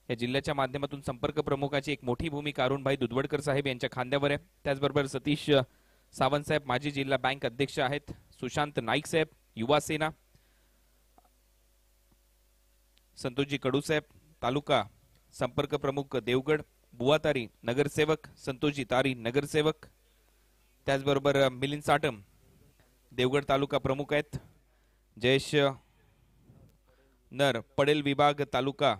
या जिल्ह्याच्या माध्यमातून संपर्क प्रमुखाची एक मोठी भूमिका अरुणभाई दुधवडकर साहेब यांच्या खांद्यावर आहे. त्याचबरोबर सतीश सावंत साहेब माजी जिल्हा बँक अध्यक्ष आहेत. सुशांत नाईक साहेब युवा सेना, संतोषजी कडू साहेब तालुका संपर्क प्रमुख देवगड, बुवातारी नगरसेवक संतोषजी तारी नगरसेवक, त्याचबरोबर मिलिंद साटम देवगड तालुका प्रमुख आहेत. जयेश नर पडेल विभाग तालुका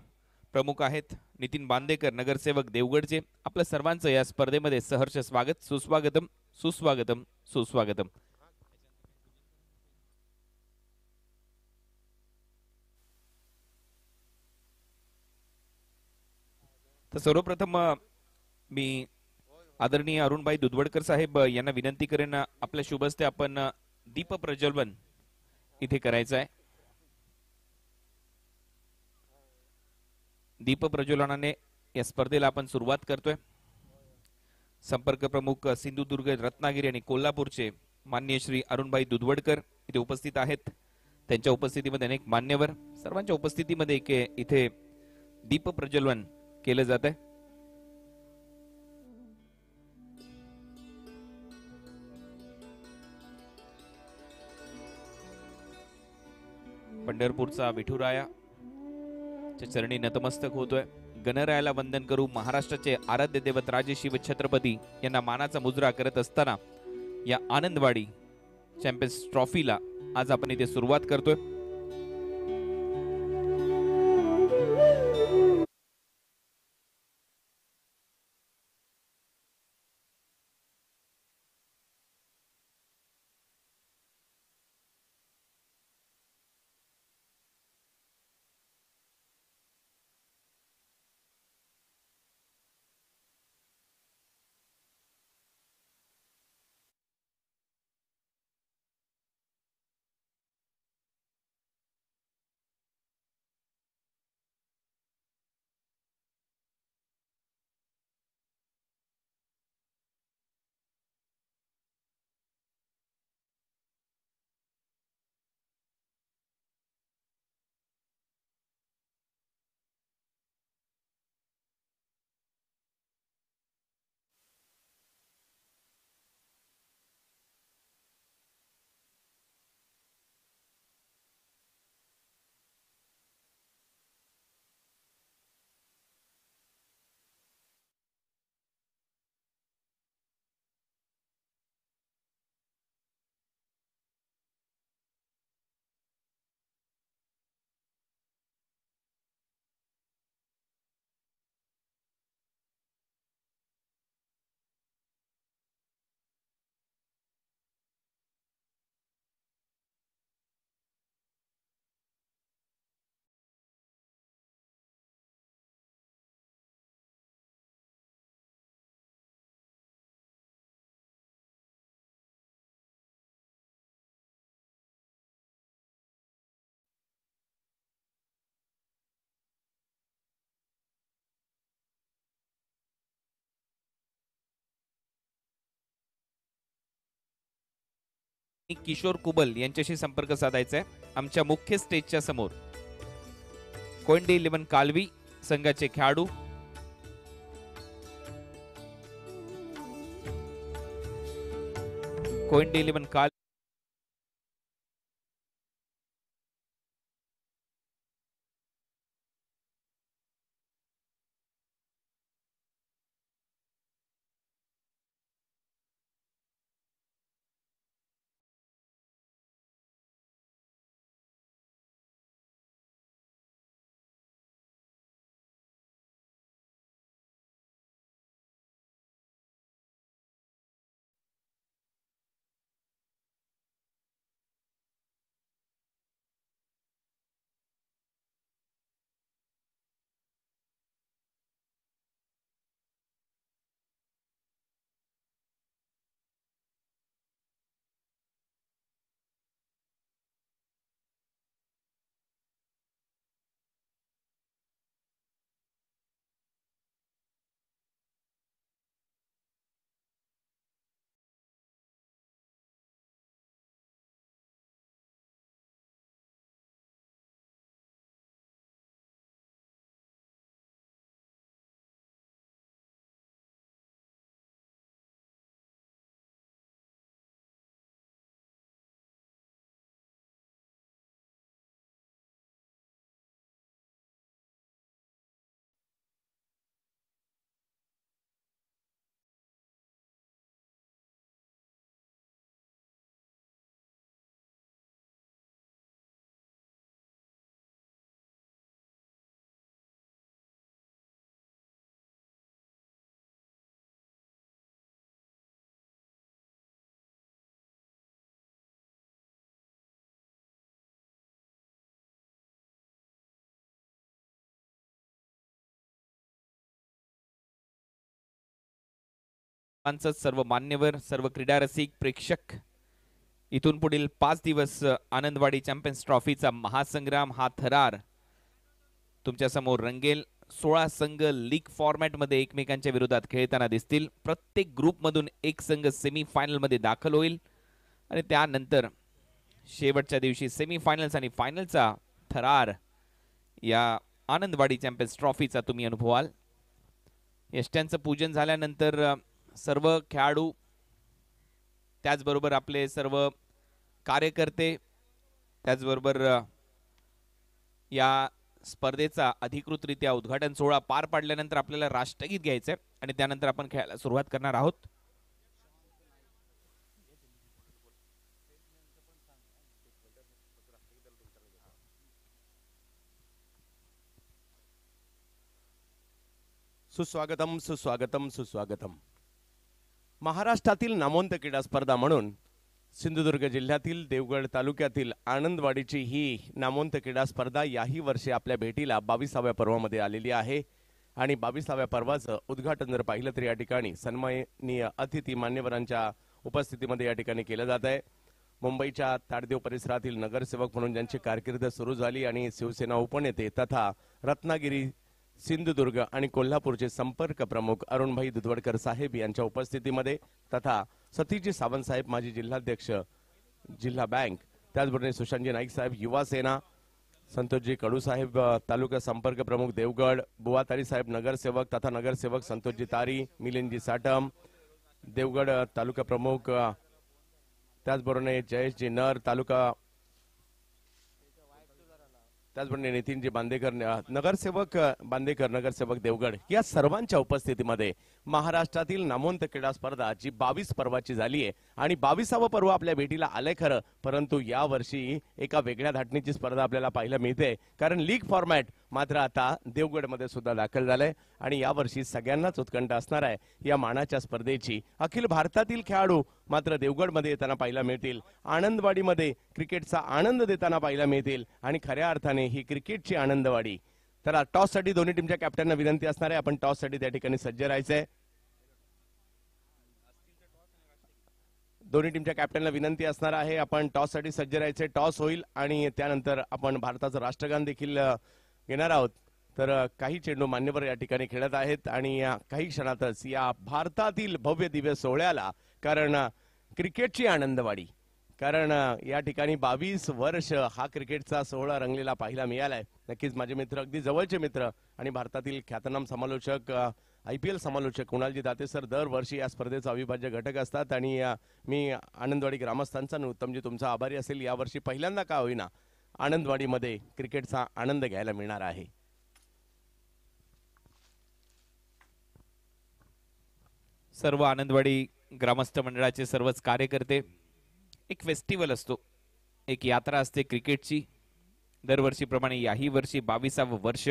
प्रमुख आहेत. नितीन बांदेकर नगरसेवक देवगडचे. आपल्या सर्वांचं या स्पर्धेमध्ये सहर्ष स्वागत, सुस्वागतम सुस्वागतम सुस्वागतम. तर सर्वप्रथम मी आदरणीय अरुणभाई दुधवडकर साहेब यांना विनंती करेन, आपल्या शुभ हस्ते आपण दीप प्रज्वलन इथे करायचं आहे. दीप प्रज्वलनाने या स्पर्धेला आपण सुरुवात करतोय. संपर्क प्रमुख सिंधुदुर्ग, रत्नागिरी आणि कोल्हापूरचे माननीय श्री अरुणभाई दुधवडकर इथे उपस्थित आहेत. त्यांच्या उपस्थितीमध्ये अनेक मान्यवर, सर्वांच्या उपस्थितीमध्ये इथे दीप प्रज्वलन केलं जात आहे. पंढरपूरचा विठुराया चरणी नतमस्तक होतोय. गणरायाला वंदन करू. महाराष्ट्राचे आराध्य दैवत राजे शिव छत्रपती यांना मानाचा मुजरा करत असताना या आनंदवाडी चॅम्पियन्स ट्रॉफीला आज आपण इथे सुरुवात करतोय. किशोर कुबल यांच्याशी संपर्क साधायचा आहे. आमच्या मुख्य स्टेजच्या समोर कोयंडे 11 कालवी संघाचे खेळाडू कोयंडे 11 काल सर्व मान्यवर, सर्व क्रीडा रसिक प्रेक्षक, इथून पुढील 5 दिवस आनंदवाडी चॅम्पियन्स ट्रॉफीचा महासंग्राम हा थरार तुमच्या समोर रंगेल. 16 संघ लीग फॉर्मॅट मध्ये एकमेकांच्या विरोधात खेळताना दिसतील. प्रत्येक ग्रुप मधून एक संघ सेमी फायनल मध्ये दाखल होईल आणि त्यानंतर शेवटच्या दिवशी सेमी फायनल्स आणि फायनलचा थरार या आनंदवाडी चॅम्पियन्स ट्रॉफीचा तुम्ही अनुभवाल. यष्ट्यांचं पूजन झाल्यानंतर सर्व खेळाडू, त्याचबरोबर आपले सर्व कार्यकर्ते, त्याचबरोबर या स्पर्धेचा अधिकृतरित्या उद्घाटन सोहळा पार पाडल्यानंतर आपल्याला राष्ट्रगीत घ्यायचंय आणि त्यानंतर आपण खेळायला सुरुवात करणार आहोत. सुस्वागतम सुस्वागतम सुस्वागतम. महाराष्ट्रातील नामवंत क्रीडा स्पर्धा म्हणून सिंधुदुर्ग जिल्ह्यातील देवगड तालुक्यातील आनंदवाडीची ही नामवंत क्रीडा स्पर्धा याही वर्षी आपल्या भेटीला 22व्या पर्वामध्ये आलेली आहे आणि 22व्या पर्वाचं उद्घाटन जर पाहिलं तर या ठिकाणी सन्माननीय अतिथी मान्यवरांच्या उपस्थितीमध्ये या ठिकाणी केलं जात आहे. मुंबईच्या ताडदेव परिसरातील नगरसेवक म्हणून ज्यांची कारकीर्द सुरू झाली आणि शिवसेना उपनेते तथा रत्नागिरी, सिंधुदुर्ग आणि कोल्हापूरचे संपर्क प्रमुख अरुणभाई दुधवडकर साहेब यांच्या उपस्थितीमध्ये तथा सतीजी सावंत साहेब माजी जिल्हाध्यक्ष जिल्हा बँक, त्याचबरोबर सुशांतजी नाईक साहेब युवा सेना, संतोषजी कडू साहेब तालुका संपर्क प्रमुख देवगड, बुवा तारी साहेब नगरसेवक तथा नगरसेवक संतोषजी तारी, मिलिंदजी साटम देवगड तालुका प्रमुख, त्याचबरोबर जयेशजी नर तालुका, त्याचबरोबर नितीनजी बांदेकर नगरसेवक बांदेकर नगरसेवक देवगड, या सर्वांच्या उपस्थितीमध्ये महाराष्ट्रातील नामवंत क्रीडा स्पर्धा जी 22 पर्वाची झाली आहे आणि 22वं पर्व आपल्या भेटीला आलंय खरं, परंतु या वर्षी एका वेगळ्या धाटणीची स्पर्धा आपल्याला पाहायला मिळते. कारण लीग फॉर्मॅट मात्र आता देवगडमध्ये सुद्धा दाखल झालंय आणि यावर्षी सगळ्यांनाच उत्कंठा असणार आहे या मानाच्या स्पर्धेची. अखिल भारतातील खेळाडू मात्र देवगडमध्ये येताना पाहायला मिळतील. आनंदवाडीमध्ये क्रिकेटचा आनंद देताना पाहायला मिळतील आणि खऱ्या अर्थाने ही क्रिकेटची आनंदवाडी. तर टॉस साठी दोन्ही टीमच्या कॅप्टनना विनंती असणार आहे, आपण टॉस साठी त्या ठिकाणी सज्ज राहायचंय. दोन्ही टीमच्या कॅप्टनला विनंती असणार आहे, आपण टॉस साठी सज्ज राहायचंय. टॉस होईल आणि त्यानंतर आपण भारताचं राष्ट्रगान देखील घेणार आहोत. तर काही चेंडू मान्यवर या ठिकाणी खेळत आहेत आणि काही क्षणातच या भारतातील भव्य दिव्य सोहळ्याला, कारण क्रिकेटची आनंदवाडी, कारण या ठिकाणी 22 वर्ष हा क्रिकेटचा सोहळा रंगलेला पाहायला मिळालाय. नक्कीच माझे मित्र, अगदी जवळचे मित्र आणि भारतातील ख्यातनाम समालोचक IPL समालोचक कुणालजी दाते सर दरवर्षी या स्पर्धेचा अविभाज्य घटक असतात आणि मी आनंदवाडी ग्रामस्थांचा आणि उत्तमजी तुमचा आभारी असेल. यावर्षी पहिल्यांदा का होईना आनंदवाडीमध्ये क्रिकेटचा आनंद घ्यायला मिळणार आहे. सर्व आनंदवाडी ग्रामस्थ मंडळाचे सर्वच कार्यकर्ते, एक फेस्टिवल असतो, एक यात्रा असते क्रिकेटची. दरवर्षीप्रमाणे याही वर्षी 22वं वर्ष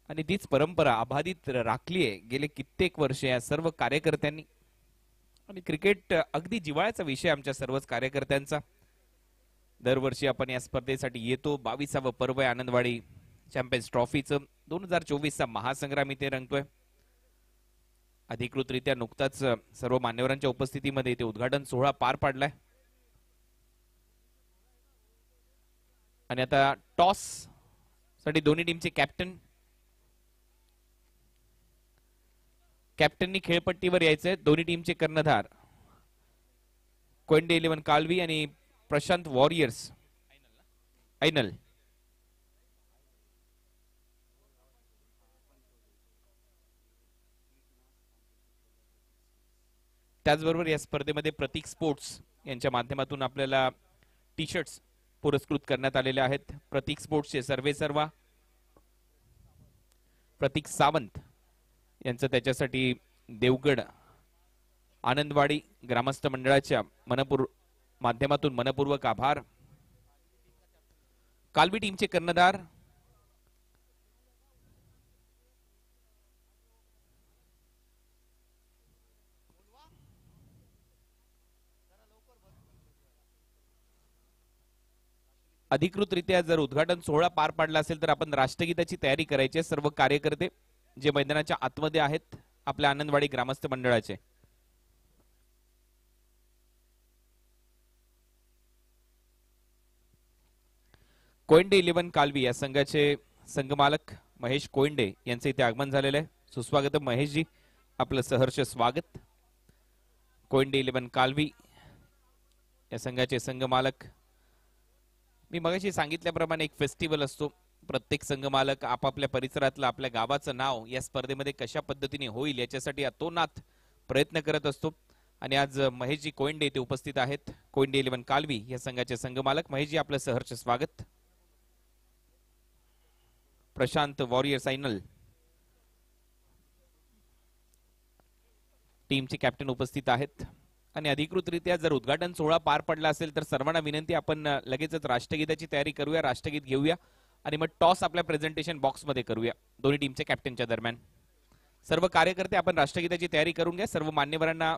आणि तीच परंपरा अबाधित राखली आहे गेले कित्येक वर्ष या सर्व कार्यकर्त्यांनी. आणि क्रिकेट अगदी जिव्हाळ्याचा विषय आमच्या सर्वच कार्यकर्त्यांचा. दरवर्षी आपण या स्पर्धेसाठी येतो. 22वं पर्व आहे आनंदवाडी चॅम्पियन्स ट्रॉफीचं. 2024चा महासंग्राम इथे रंगतोय. अधिकृतरित्या नुकताच सर्व मान्यवरांच्या उपस्थितीमध्ये ते उद्घाटन सोहळा पार पाडलाय आणि आता टॉस साठी दोन्ही टीमचे कॅप्टननी खेळपट्टीवर यायचंय. दोन्ही टीमचे कर्णधार कोयंडे 11 कालवी आणि प्रशांत वॉरियर्स ऐनल. त्याचबरोबर या स्पर्धेमध्ये प्रतीक स्पोर्ट्स यांच्या माध्यमातून आपल्याला टी शर्ट्स पुरस्कृत करण्यात आलेले आहेत. प्रतीक स्पोर्ट्सचे सर्वेसर्वा प्रतीक सावंत यांचं त्याच्यासाठी देवगड आनंदवाडी ग्रामस्थ मंडळाच्या माध्यमातून मनपूर्वक आभार. कालवी टीमचे कर्णधार अधिकृतरित्या जर उद्घाटन सोहळा पार पाडला असेल तर आपण राष्ट्रगीताची तयारी करायची आहे. सर्व कार्यकर्ते जे मैदानाच्या आतमध्ये आहेत आपल्या आनंदवाडी ग्रामस्थ मंडळाचे. कोयंडे 11 कालवी या संघाचे संघमालक महेश कोयंडे यांचे इथे आगमन झालेले आहे. सुस्वागत महेशजी, आपलं सहर्ष स्वागत. कोयंडे 11 कालवी या संघाचे संघमालक. मी मगाशी सांगितल्याप्रमाणे एक फेस्टिवल असतो. प्रत्येक संघमालक आपापल्या परिसरातलं आपल्या गावाचं नाव या स्पर्धेमध्ये कशा पद्धतीने होईल याच्यासाठी अतोनात प्रयत्न करत असतो. आणि आज महेशजी कोयंडे इथे उपस्थित आहेत. कोयंडे 11 कालवी या संघाचे संघमालक. महेशजी, आपलं सहर्ष स्वागत. प्रशांत वॉरियर सायनल टीमचे कॅप्टन उपस्थित आहेत. आणि अधिकृतरित्या जर उद्घाटन सोहळा पार पडला असेल तर सर्वांना विनंती, आपण लगेचच राष्ट्रगीताची तयारी करूया, राष्ट्रगीत घेऊया आणि मग टॉस आपल्या प्रेझेंटेशन बॉक्स मध्ये करूया दोन्ही टीमच्या कॅप्टनच्या दरम्यान. सर्व कार्यकर्ते आपण राष्ट्रगीताची तयारी करून घ्या. सर्व मान्यवरांना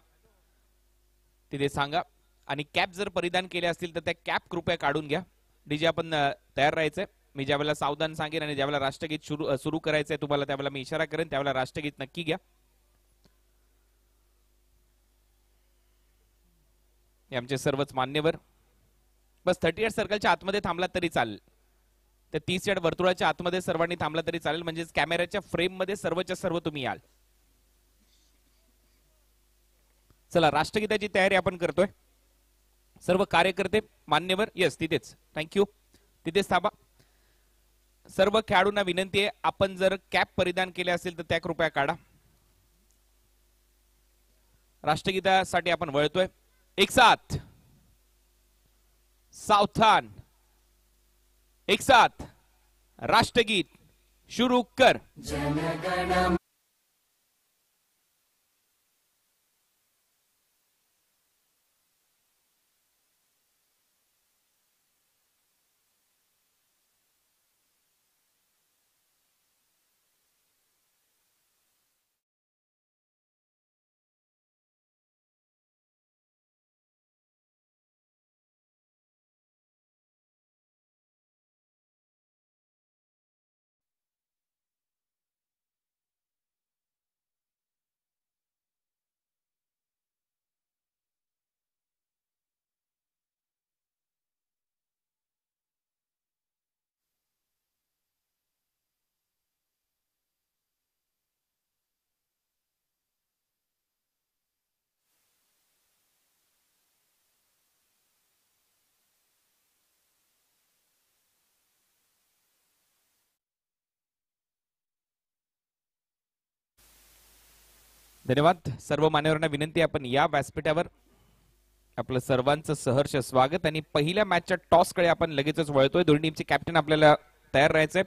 तिथे सांगा. आणि कॅप जर परिधान केले असतील तर त्या कॅप कृपया काढून घ्या. डीजे, आपण तयार राहायचंय. मी ज्यावेळेला सावधान सांगेन आणि ज्यावेळेला राष्ट्रगीत सुरू करायचंय तुम्हाला त्यावेळेला मी इशारा करेन, त्यावेळेला राष्ट्रगीत नक्की घ्या. आमचे सर्वच मान्यवर बस 38 सर्कलच्या आतमध्ये थांबला तरी चालेल. त्या 30 यार्ड वर्तुळाच्या आतमध्ये सर्वांनी थांबला तरी चालेल, म्हणजे कॅमेऱ्याच्या फ्रेम मध्ये सर्वच्या सर्व तुम्ही याल. चला, राष्ट्रगीताची तयारी आपण करतोय. सर्व कार्यकर्ते मान्यवर, यस तिथेच, थँक्यू, तिथेच थांबा. सर्व खेळाडूंना विनंती आहे, आपण जर कॅप परिधान केले असेल तर त्या कृपया काढा. राष्ट्रगीतासाठी आपण वळतोय. एक साथ सावधान, एक साथ राष्ट्रगीत शुरू कर. जनगण धन्यवाद. सर्व मान्यवरांना विनंती, आपण या व्यासपीठावर. आपलं सर्वांचं सहर्ष स्वागत. आणि पहिल्या मॅचच्या टॉस कडे आपण लगेचच वळतोय. दोन्ही टीमचे कॅप्टन आपल्याला तयार राहायचंय.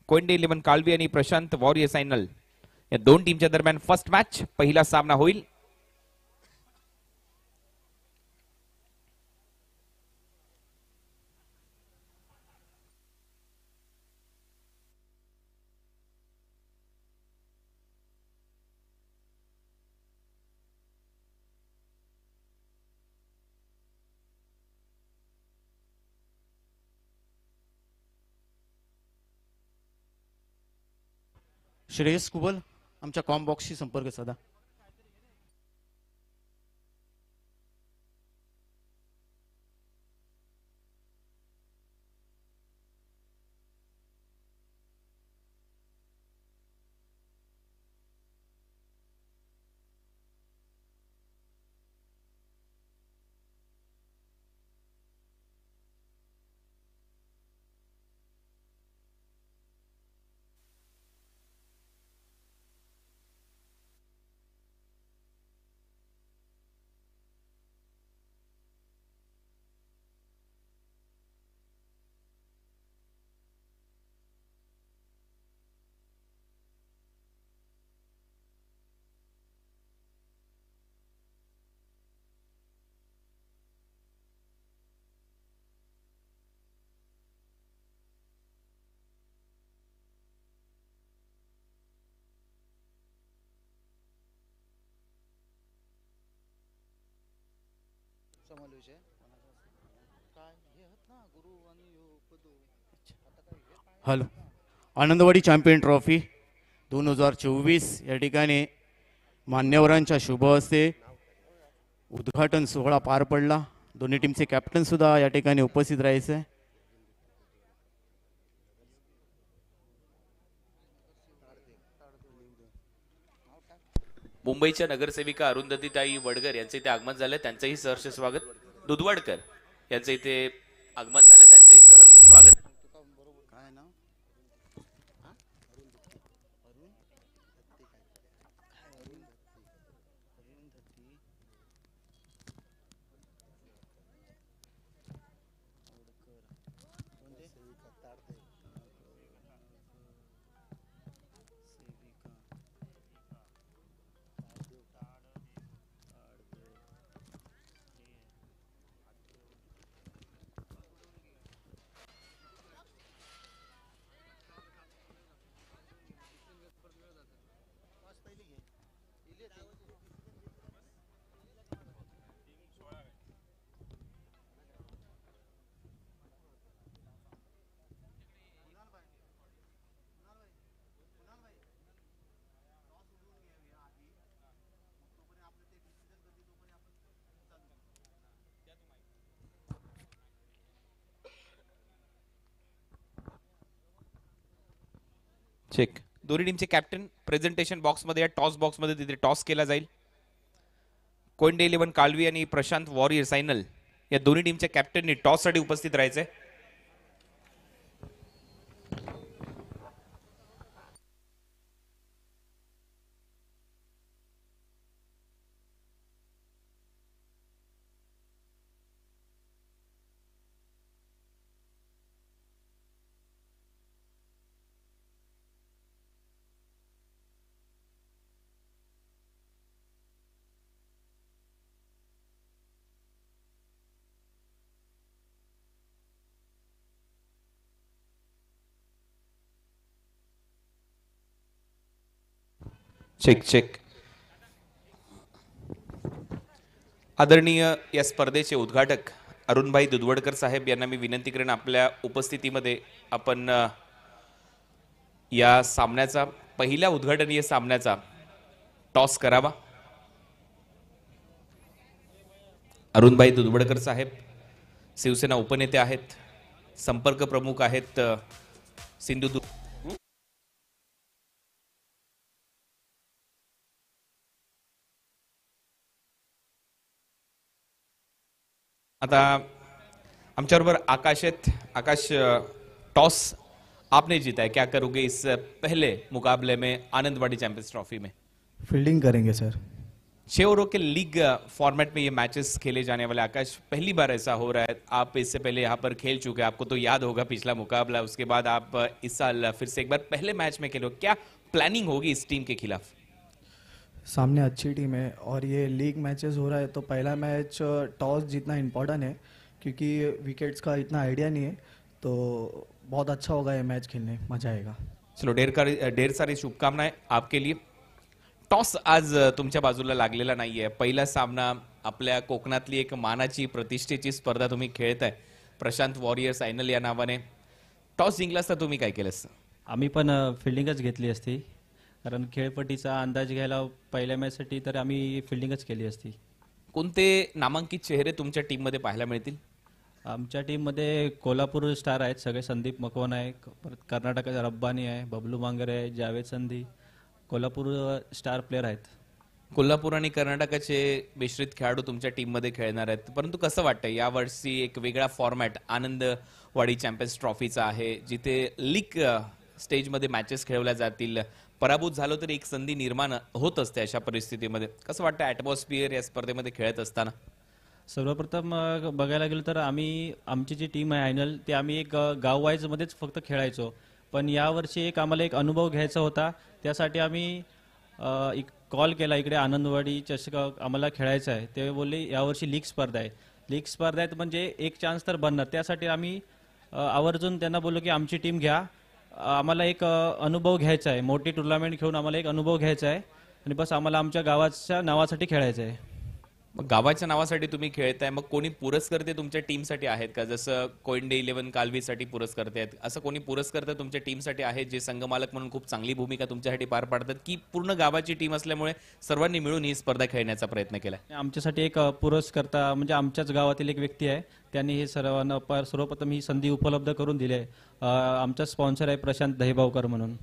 कोयंडे 11 कालवी आणि प्रशांत वॉरियर सायनल या दोन टीमच्या दरम्यान फर्स्ट मॅच, पहिला सामना होईल. श्रेयस कुबल, आमच्या कॉम बॉक्सशी संपर्क साधा. हॅलो, आनंदवाडी चॅम्पियन ट्रॉफी 2024 या ठिकाणी मान्यवरांच्या शुभ हस्ते उद्घाटन सोहळा पार पडला. दोन्ही टीमचे कॅप्टन सुद्धा या ठिकाणी उपस्थित राहायचे. मुंबईच्या नगरसेविका अरुंधतीताई वडगर यांचे इथे आगमन झालं, त्यांचंही सहर्ष स्वागत. दुधवडकर यांचे इथे आगमन झालं, त्यांचंही सहर्ष स्वागत. चेक. दोन्ही टीमचे कॅप्टन प्रेझेंटेशन बॉक्समध्ये या टॉस बॉक्समध्ये तिथे टॉस केला जाईल. कोइंडे 11 कालवी आणि प्रशांत वॉरियर सायनल या दोन्ही टीमच्या कॅप्टननी टॉस साठी उपस्थित राहायचे. Check check. आदरणीय या स्पर्धेचे उद्घाटक अरुणभाई दुधवडकर साहेब यांना मी विनंती करेन आपल्या उपस्थितीमध्ये आपण या सामन्याचा पहिल्या उद्घाटनीय सामन्याचा टॉस करावा. अरुणभाई दुधवडकर साहेब शिवसेना उपनेते आहेत, संपर्क प्रमुख आहेत सिंधुदुर्ग. आता आमच्याबरोबर आकाश आहेत. आकाश, टॉस आपने जीता है, क्या करोगे इस पहले मुकाबले में आनंदवाड़ी चैंपियंस ट्रॉफी में? फील्डिंग करेंगे सर. 6 ओवरों के लीग फॉर्मेट में ये मैचेस खेले जाने वाले. आकाश, पहली बार ऐसा हो रहा है, आप इससे पहले यहाँ पर खेल चुके हैं, आपको तो याद होगा पिछला मुकाबला, उसके बाद आप इस साल फिर से एक बार पहले मैच में खेलो. क्या प्लानिंग होगी इस टीम के खिलाफ? सामने अच्छी टीम है और ये लीग मैचेस हो रहा है तो पहला मैच टॉस जीतना इम्पोर्टेंट है क्योंकि विकेट्स का इतना आइडिया नहीं है, तो बहुत अच्छा होगा ये मैच खेलने, मजा आएगा. चलो, ढेर सारी शुभकामनाएं आपके लिए. टॉस आज तुमच्या बाजूला लागलेला नाहीये. पहिला सामना आपल्या कोकणातली एक मानाची प्रतिष्ठेची स्पर्धा तुम्ही खेळताय प्रशांत वॉरियर सायनल या नावाने. टॉस जिंकलास तर तुम्ही काय केलं असतं? आम्ही पण फिल्डिंगच घेतली असती, कारण खेळपट्टीचा अंदाज घ्यायला पहिल्या मॅचसाठी तर आम्ही फिल्डिंगच केली असती. कोणते नामांकित चेहरे तुमच्या टीममध्ये पाहायला मिळतील? आमच्या टीममध्ये कोल्हापूर स्टार आहेत सगळे. संदीप मकवान आहे, परत कर्नाटकाचा रब्बानी आहे, बबलू मांगरे आहे, जावेद संधी, कोल्हापूर स्टार प्लेअर आहेत. कोल्हापूर आणि कर्नाटकाचे मिश्रित खेळाडू तुमच्या टीममध्ये खेळणार आहेत. परंतु कसं वाटतंय यावर्षी एक वेगळा फॉर्मॅट आनंदवाडी चॅम्पियन्स ट्रॉफीचा आहे, जिथे लीग स्टेजमध्ये मॅचेस खेळवल्या जातील. पराभूत झालो तरी एक संधी निर्माण होत असते अशा परिस्थितीमध्ये. कसं वाटतं ॲटमॉस्फिअर या स्पर्धेमध्ये खेळत असताना? सर्वप्रथम बघायला गेलं तर आमची जी टीम आहे फायनल ते आम्ही एक गाव वाईज मध्येच फक्त खेळायचो, पण यावर्षी आम्हाला एक अनुभव घ्यायचा होता. त्यासाठी आम्ही एक कॉल केला इकडे आनंदवाडी चषक आम्हाला खेळायचं आहे. ते बोलले यावर्षी लीग स्पर्धा आहे, लीग स्पर्धा आहेत म्हणजे एक चान्स तर बनणार. त्यासाठी आम्ही आवर्जून त्यांना बोललो की आमची टीम घ्या, आम्हाला एक अनुभव घ्यायचा आहे, मोठी टुर्नामेंट खेळून आम्हाला एक अनुभव घ्यायचा आहे आणि बस आम्हाला आमच्या गावाच्या नावासाठी खेळायचं आहे. मग गावाच्या नावासाठी तुम्ही खेळताय, मग कोणी पुरस्कर्ते तुमच्या टीमसाठी आहेत का? जसं कोयंडे 11 कालवीसाठी पुरस्कर्ते आहेत, असं कोणी पुरस्कर्ते तुमच्या टीमसाठी आहेत जे संघमालक म्हणून खूप चांगली भूमिका तुमच्यासाठी पार पाडतात, की पूर्ण गावाची टीम असल्यामुळे सर्वांनी मिळून ही स्पर्धा खेळण्याचा प्रयत्न केलाय? आमच्यासाठी एक पुरस्कर्ता म्हणजे आमच्याच गावातील एक व्यक्ती आहे, त्यांनी हे सर्वांना सर्वप्रथम ही संधी उपलब्ध करून दिली आहे. आमचा स्पॉन्सर आहे प्रशांत दहिबावकर म्हणून.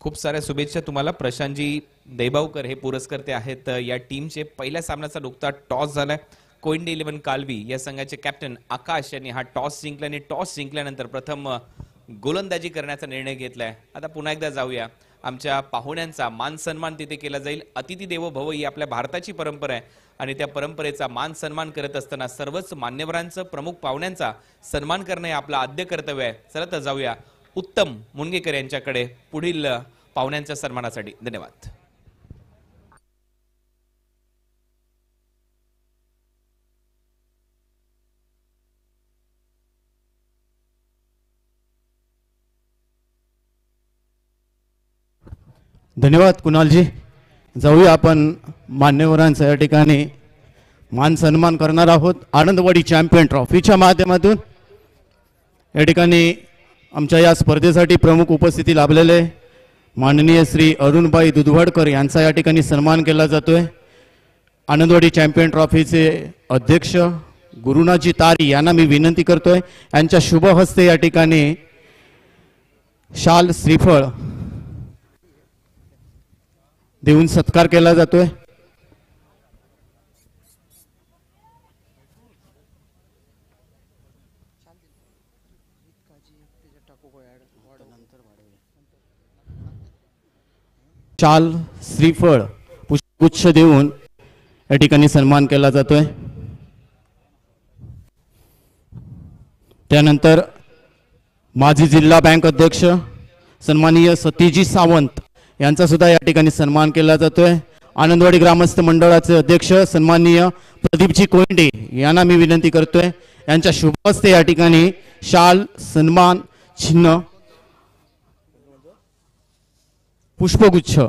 खूप साऱ्या शुभेच्छा तुम्हाला. प्रशांतजी दैबावकर हे पुरस्कर्ते आहेत या टीमचे. पहिल्या सामन्याचा नुकता टॉस झालाय. कोयंडे 11 कालवी या संघाचे कॅप्टन आकाश यांनी हा टॉस जिंकला आणि टॉस जिंकल्यानंतर प्रथम गोलंदाजी करण्याचा निर्णय घेतलाय. आता पुन्हा एकदा जाऊया, आमच्या पाहुण्यांचा मान सन्मान तिथे केला जाईल. अतिथी देवो भव ही आपल्या भारताची परंपरा आहे आणि त्या परंपरेचा मान सन्मान करत असताना सर्वच मान्यवरांचं, प्रमुख पाहुण्यांचा सन्मान करणं हे आपलं आद्य कर्तव्य आहे. चला तर जाऊया उत्तम मुनगेकर यांच्याकडे पुढील पाहुण्यांच्या सन्मानासाठी. धन्यवाद. धन्यवाद कुणालजी. जाऊया आपण मान्यवरांचा या ठिकाणी मान सन्मान करणार आहोत. आनंदवाडी चॅम्पियन ट्रॉफीच्या माध्यमातून या ठिकाणी आमच्या या स्पर्धेसाठी प्रमुख उपस्थिती लाभलेले माननीय श्री अरुणबाई दुधवाडकर यांचा या ठिकाणी सन्मान केला जातोय. आनंदवाडी चॅम्पियन ट्रॉफीचे अध्यक्ष गुरुनाजी तारी यांना मी विनंती करतोय, यांच्या शुभ हस्ते या ठिकाणी शाल श्रीफळ देऊन सत्कार केला जातोय. शाल श्रीफळ पुष्पगुच्छ देऊन या ठिकाणी सन्मान केला जातोय. त्यानंतर माजी जिल्हा बँक अध्यक्ष सन्माननीय सतीजी सावंत यांचा सुद्धा या ठिकाणी सन्मान केला जातोय. आनंदवाडी ग्रामस्थ मंडळाचे अध्यक्ष सन्माननीय प्रदीपजी कोयंडे यांना मी विनंती करतोय, यांच्या शुभ हस्ते या ठिकाणी शाल, सन्मान चिन्ह, पुष्पगुच्छ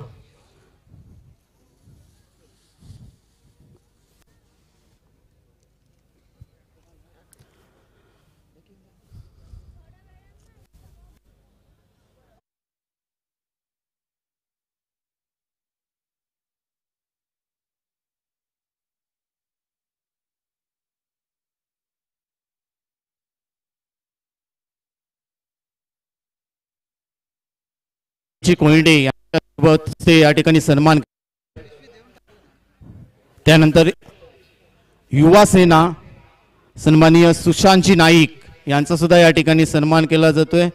कोयंडे यांच्यासोबत या ठिकाणी सन्मान. त्यानंतर युवा सेना सन्माननीय सुशांतजी नाईक यांचा सुद्धा या ठिकाणी सन्मान केला जातोय.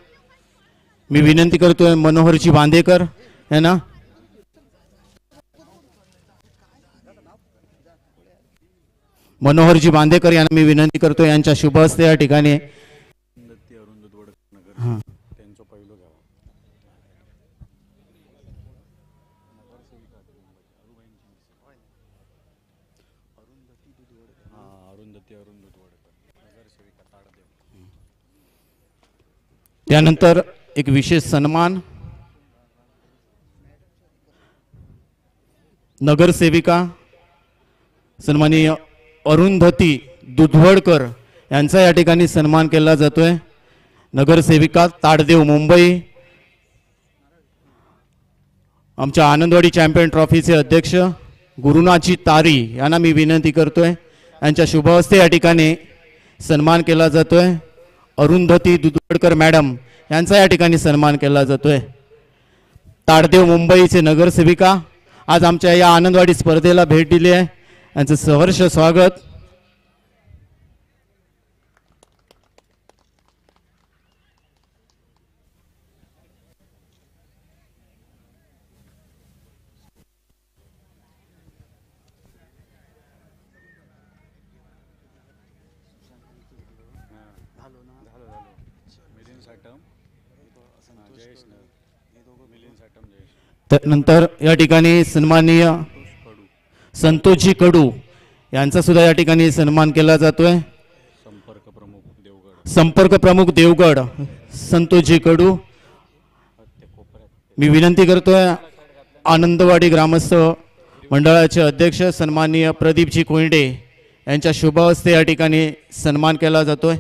मी विनंती करतोय मनोहरजी बांदेकर यांना. मनोहरजी बांदेकर यांना मी विनंती करतोय, यांच्या शुभ हस्ते या ठिकाणी त्यानंतर एक विशेष सन्मान नगरसेविका सन्माननीय अरुंधती दुधवडकर यांचा या ठिकाणी सन्मान केला जातोय. नगरसेविका ताडदेव मुंबई. आमच्या आनंदवाडी चॅम्पियन ट्रॉफीचे अध्यक्ष गुरुनाजी तारी यांना मी विनंती करतोय, यांच्या शुभ हस्ते या ठिकाणी सन्मान केला जातोय. अरुंधती दुधवडकर मॅडम यांचा या ठिकाणी सन्मान केला जातोय. ताडदेव मुंबईचे नगरसेविका आज आमच्या या आनंदवाडी स्पर्धेला भेट दिली आहे, यांचं सहर्ष स्वागत. त्यानंतर या ठिकाणी सन्माननीय संतोषजी कडू यांचा सुद्धा या ठिकाणी सन्मान केला जातोय. संपर्क प्रमुख देवगड संतोषजी कडू. मी विनंती करतोय आनंदवाडी ग्रामस्थ मंडळाचे अध्यक्ष सन्माननीय प्रदीपजी कोयंडे यांच्या शुभ हस्ते या ठिकाणी सन्मान केला जातोय.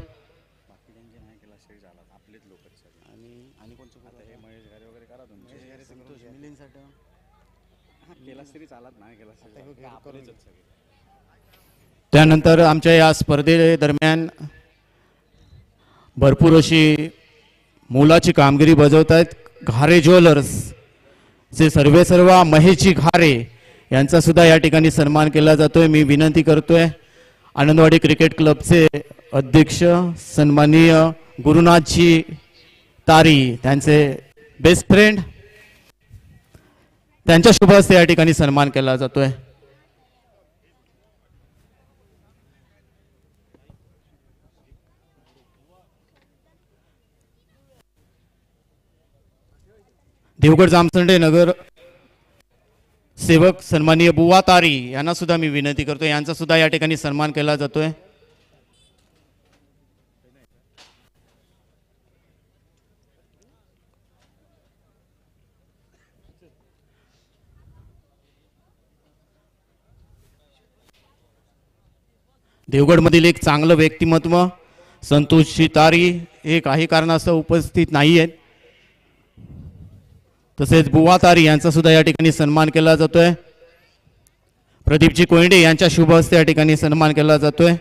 त्यानंतर आमच्या या स्पर्धेदरम्यान भरपूर अशी मोलाची कामगिरी बजावत आहेत घारे ज्वेलर्स चे सर्व महेशजी घारे यांचा सुद्धा या ठिकाणी सन्मान केला जातोय. मी विनंती करतोय आनंदवाडी क्रिकेट क्लबचे अध्यक्ष सन्माननीय गुरुनाथजी तारी त्यांचे बेस्ट फ्रेंड त्यांच्या शुभ हस्ते या ठिकाणी सन्मान केला जातोय. देवगड जामसंडे नगर सेवक सन्माननीय बुवा तारी यांना सुद्धा मी विनंती करतो यांचा सुद्धा या ठिकाणी सन्मान केला जातोय. देवगडमधील एक चांगलं व्यक्तिमत्व संतोषजी तारी हे काही कारणास्तव उपस्थित नाही आहेत. तसेच बुवा तारी यांचा सुद्धा या ठिकाणी सन्मान केला जातोय. प्रदीपजी कोयंडे यांच्या शुभ हस्ते या ठिकाणी सन्मान केला जातोय.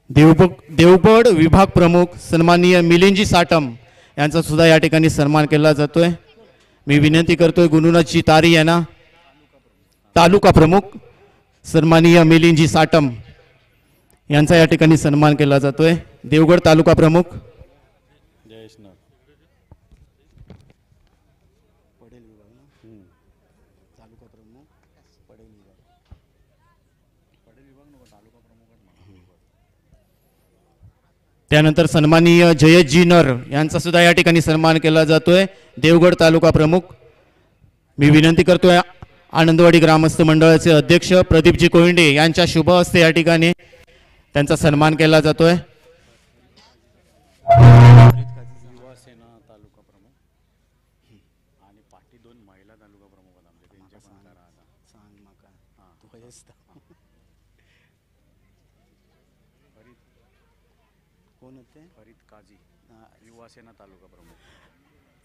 देवगड विभाग प्रमुख सन्माननीय मिलिंदजी साटम यांचा सुद्धा या ठिकाणी सन्मान केला जातोय. मी विनंती करतोय गुरुनाथजी तारी यांना तालुका प्रमुख सन्माननीय मिलिंदजी साटम यांचा या ठिकाणी सन्मान केला जातोय. देवगड तालुका प्रमुख त्यानंतर सन्माननीय जयजी नर यांचा सुद्धा या ठिकाणी सन्मान केला जातोय. देवगड तालुका प्रमुख मी विनंती करतोय आनंदवाडी ग्रामस्थ मंडळाचे अध्यक्ष प्रदीपजी कोयंडे यांच्या शुभ हस्ते या ठिकाणी त्यांचा सन्मान केला जातोय.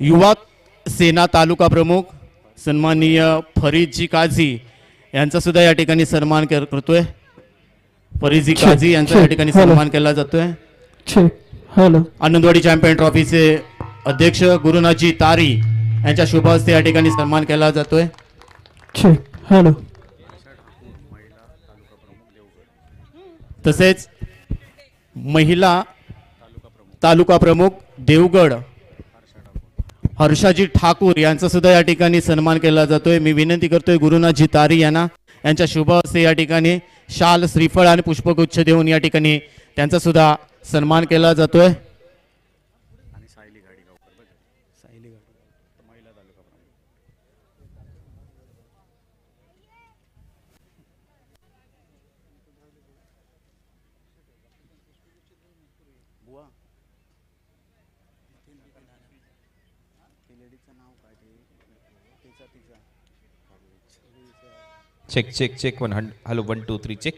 युवा सेना तालुका प्रमुख सन्माननीय फरीदजी काझी यांचा सुद्धा या ठिकाणी सन्मान करतोय. फरीदजी काझी यांचा या ठिकाणी सन्मान केला जातोय. आनंदवाडी चॅम्पियन ट्रॉफीचे अध्यक्ष गुरुनाथजी तारी यांच्या शुभ हस्ते या ठिकाणी सन्मान केला जातोय. तसेच महिला तालुका प्रमुख देवगड हर्षाजी ठाकूर यांचा सुद्धा या ठिकाणी सन्मान केला जातोय. मी विनंती करतोय गुरुनाथजी तारी यांना यांच्या शुभ हस्ते या ठिकाणी शाल श्रीफळ आणि पुष्पगुच्छ देऊन या ठिकाणी त्यांचा सुद्धा सन्मान केला जातोय. Check check check hello 1 2 3 check.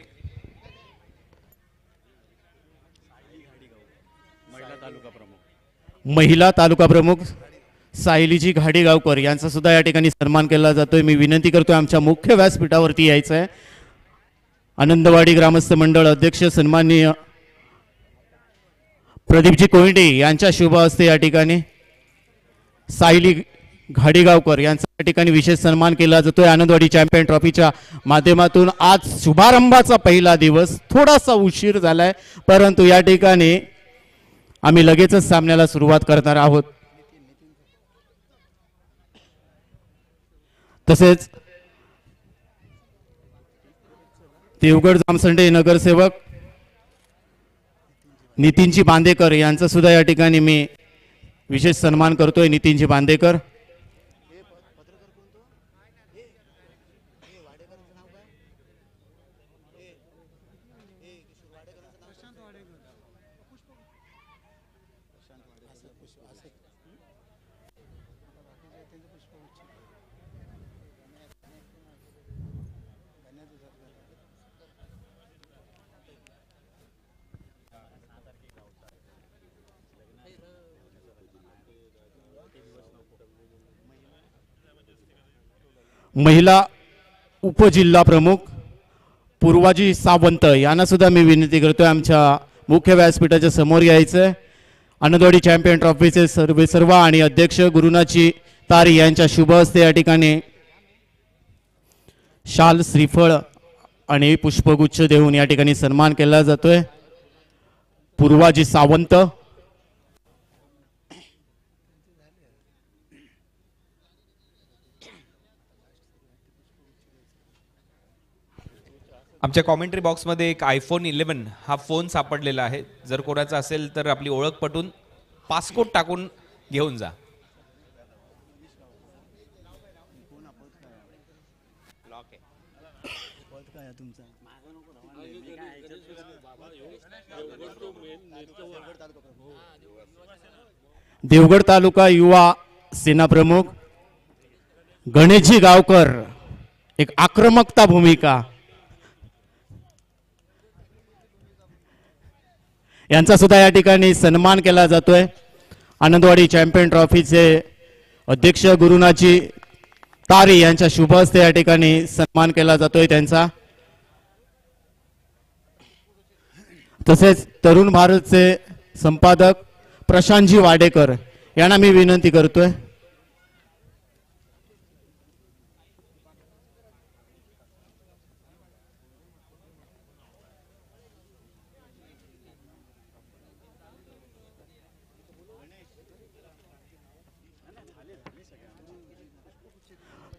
महिला तालुका प्रमुख सायलीजी घाडीगावकर यांचा सुद्धा या ठिकाणी सन्मान केला जातोय. मी विनंती करतोय आमच्या मुख्य व्यासपीठावरती यायचं आहे. आनंदवाडी ग्रामस्थ मंडळ अध्यक्ष सन्माननीय प्रदीपजी कोयंडे यांच्या शुभ हस्ते या ठिकाणी सायली घाडीगावकर यांचा या ठिकाणी विशेष सन्मान केला जातोय. आनंदवाडी चॅम्पियन ट्रॉफीच्या माध्यमातून आज शुभारंभाचा पहिला दिवस थोडासा उशीर झालाय परंतु या ठिकाणी आम्ही लगेचच सामन्याला सुरुवात करणार आहोत. तसेच देवगड जामसंडे नगरसेवक नितीनजी बांदेकर यांचा सुद्धा या ठिकाणी मी विशेष सन्मान करतोय. नितीनजी बांदेकर महिला उपजिल्हा प्रमुख पूर्वाजी सावंत यांना सुद्धा मी विनंती करतोय आमच्या मुख्य व्यासपीठाच्या समोर यायचं. आनंदवाडी चॅम्पियन ट्रॉफीचे सर्व आणि अध्यक्ष गुरुनाची तारी यांच्या शुभ हस्ते या ठिकाणी शाल, श्रीफळ आणि पुष्पगुच्छ देऊन या ठिकाणी सन्मान केला जातोय. पूर्वाजी सावंत, आमच्या कॉमेंट्री बॉक्समध्ये एक iPhone 11 हा फोन सापडलेला आहे. जर कोणाचा असेल तर आपली ओळख पटून पासकोड टाकून घेऊन जा. देवगड तालुका युवा सेना प्रमुख गणेशजी गावकर, एक आक्रमकता भूमिका यांचा सुद्धा या ठिकाणी सन्मान केला जातोय. आनंदवाडी चॅम्पियन ट्रॉफीचे अध्यक्ष गुरुनाची तारी यांच्या शुभ हस्ते या ठिकाणी सन्मान केला जातोय त्यांचा. तसेच तरुण भारतचे संपादक प्रशांतजी वाडेकर यांना मी विनंती करतोय.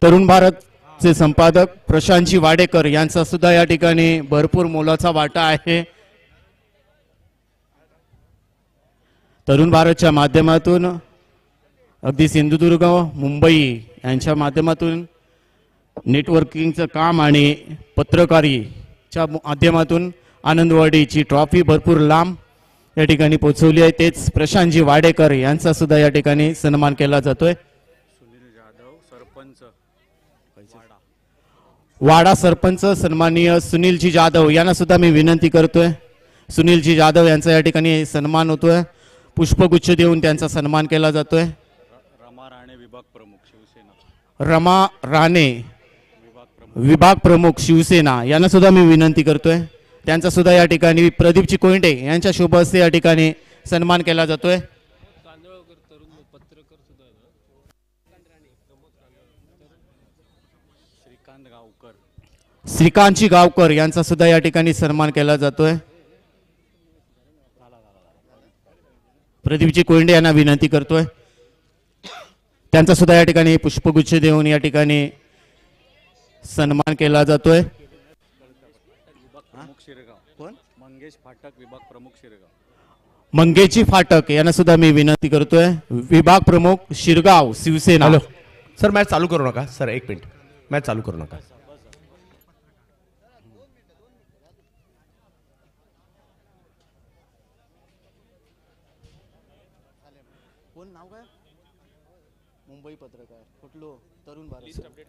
तरुण भारतचे संपादक प्रशांतजी वाडेकर यांचा सुद्धा या ठिकाणी भरपूर मोलाचा वाटा आहे. तरुण भारतच्या माध्यमातून अगदी सिंधुदुर्ग, मुंबई यांच्या माध्यमातून नेटवर्किंगचं काम आणि पत्रकारीच्या माध्यमातून आनंदवाडीची ट्रॉफी भरपूर लांब या ठिकाणी पोहोचवली आहे. तेच प्रशांतजी वाडेकर यांचा सुद्धा या ठिकाणी सन्मान केला जातोय. वाडा सरपंच सन्माननीय सुनीलजी जाधव यांना सुद्धा मी विनंती करतोय. सुनीलजी जाधव यांचा या ठिकाणी सन्मान होतोय. पुष्पगुच्छ देऊन त्यांचा सन्मान केला जातोय. रमा राणे विभाग प्रमुख शिवसेना यांना सुद्धा मी विनंती करतोय. त्यांचा सुद्धा या ठिकाणी प्रदीपजी कोयंडे यांच्या शुभ हस्ते या ठिकाणी सन्मान केला जातोय. श्रीकांतजी गावकर यांचा सुद्धा या ठिकाणी सन्मान केला जातोय. प्रदीपजी कोयंडे यांना विनंती करतोय. त्यांचा सुद्धा या ठिकाणी पुष्पगुच्छ देऊन या ठिकाणी सन्मान केला जातोय. मंगेशजी फाटक यांना सुद्धा मी विनंती करतोय. विभाग प्रमुख Shirgaon Shivsena. Hello sir, match चालू करू नका सर, एक मिनिट, मॅच चालू करू नका.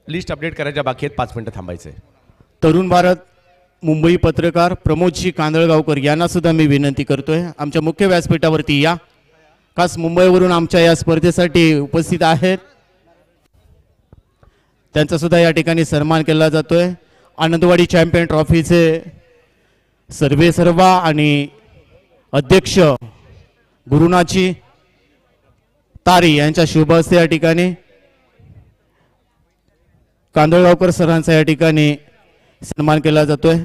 लिस्ट अपडेट करायच्या बाकी आहेत, 5 मिनिटं थांबायचे. तरुण भारत मुंबई पत्रकार प्रमोदजी कांदळगावकर यांना सुद्धा मी विनंती करतोय. आमच्या मुख्य व्यासपीठावरती या. खास मुंबईवरून आमच्या या स्पर्धेसाठी उपस्थित आहेत. त्यांचा सुद्धा या ठिकाणी सन्मान केला जातोय. आनंदवाडी चॅम्पियन ट्रॉफीचे सर्वेसर्वा आणि अध्यक्ष गुरुनाची तारी यांच्या शुभ हस्ते या ठिकाणी कांदळगावकर सरांचा या ठिकाणी सन्मान केला जातोय.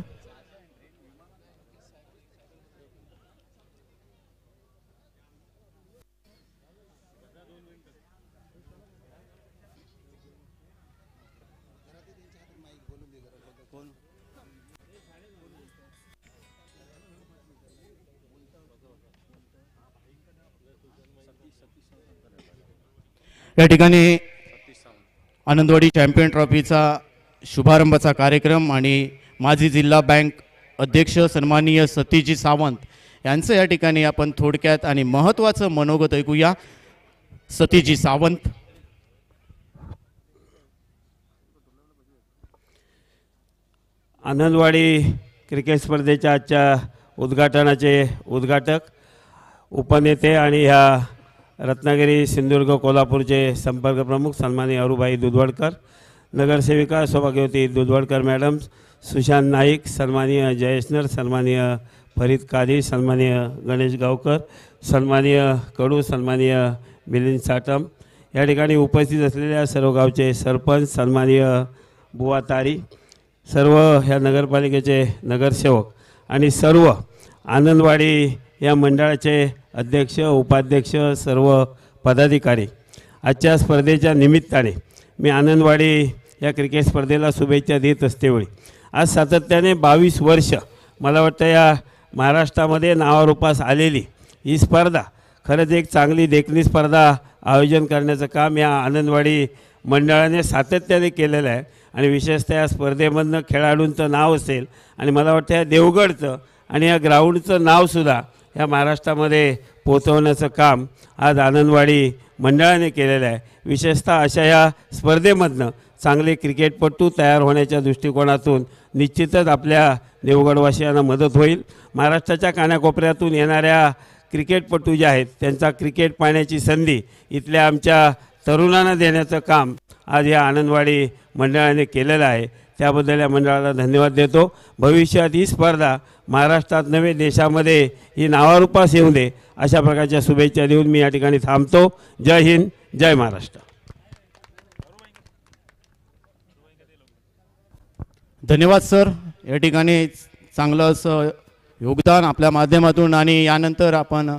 या ठिकाणी आनंदवाडी चॅम्पियन ट्रॉफीचा शुभारंभाचा कार्यक्रम आणि माजी जिल्हा बँक अध्यक्ष सन्माननीय सतीजी सावंत यांचं या ठिकाणी आपण थोडक्यात आणि महत्त्वाचं मनोगत ऐकूया. सतीजी सावंत. आनंदवाडी क्रिकेट स्पर्धेच्या आजच्या उद्घाटनाचे उद्घाटक, उपनेते आणि ह्या रत्नागिरी, सिंधुदुर्ग, कोल्हापूरचे संपर्क प्रमुख सन्माननीय अरुभाई दुधवडकर, नगरसेविका सौभाग्यवती दुधवडकर मॅडम, सुशांत नाईक, सन्माननीय जयेशनर, सन्माननीय फरीद कादी, सन्माननीय गणेश गावकर, सन्माननीय कडू, सन्माननीय मिलिंद साटम, या ठिकाणी उपस्थित असलेल्या सर्व गावचे सरपंच, सन्माननीय बुवा तारी, सर्व ह्या नगरपालिकेचे नगरसेवक आणि सर्व आनंदवाडी या मंडळाचे अध्यक्ष, उपाध्यक्ष, सर्व पदाधिकारी, आजच्या स्पर्धेच्या निमित्ताने मी आनंदवाडी या क्रिकेट स्पर्धेला शुभेच्छा देत असतेवेळी आज सातत्याने 22 वर्ष मला वाटतं या महाराष्ट्रामध्ये नावारूपास आलेली ही स्पर्धा खरंच एक चांगली देखणी स्पर्धा आयोजन करण्याचं काम या आनंदवाडी मंडळाने सातत्याने केलेलं आहे आणि विशेषतः या स्पर्धेमधनं खेळाडूंचं नाव असेल आणि मला वाटतं या देवगडचं आणि या ग्राउंडचं नावसुद्धा या महाराष्ट्रामध्ये पोचवण्याचं काम आज आनंदवाडी मंडळाने केलेलं आहे. विशेषतः अशा या स्पर्धेमधनं चांगले क्रिकेटपटू तयार होण्याच्या दृष्टिकोनातून निश्चितच आपल्या देवगडवासियांना मदत होईल. महाराष्ट्राच्या कानाकोपऱ्यातून येणाऱ्या क्रिकेटपटू जे आहेत त्यांचा क्रिकेट पाहण्याची संधी इथल्या आमच्या तरुणांना देण्याचं काम आज या आनंदवाडी मंडळाने केलेलं आहे. त्याबद्दल या मंडळाला धन्यवाद देतो. भविष्यात ही स्पर्धा महाराष्ट्रात नव्हे देशामध्ये ही नावारूपास येऊ दे अशा प्रकारच्या शुभेच्छा देऊन मी या ठिकाणी थांबतो. जय हिंद, जय महाराष्ट्र. धन्यवाद सर. या ठिकाणी चांगलं असं योगदान आपल्या माध्यमातून आणि यानंतर आपण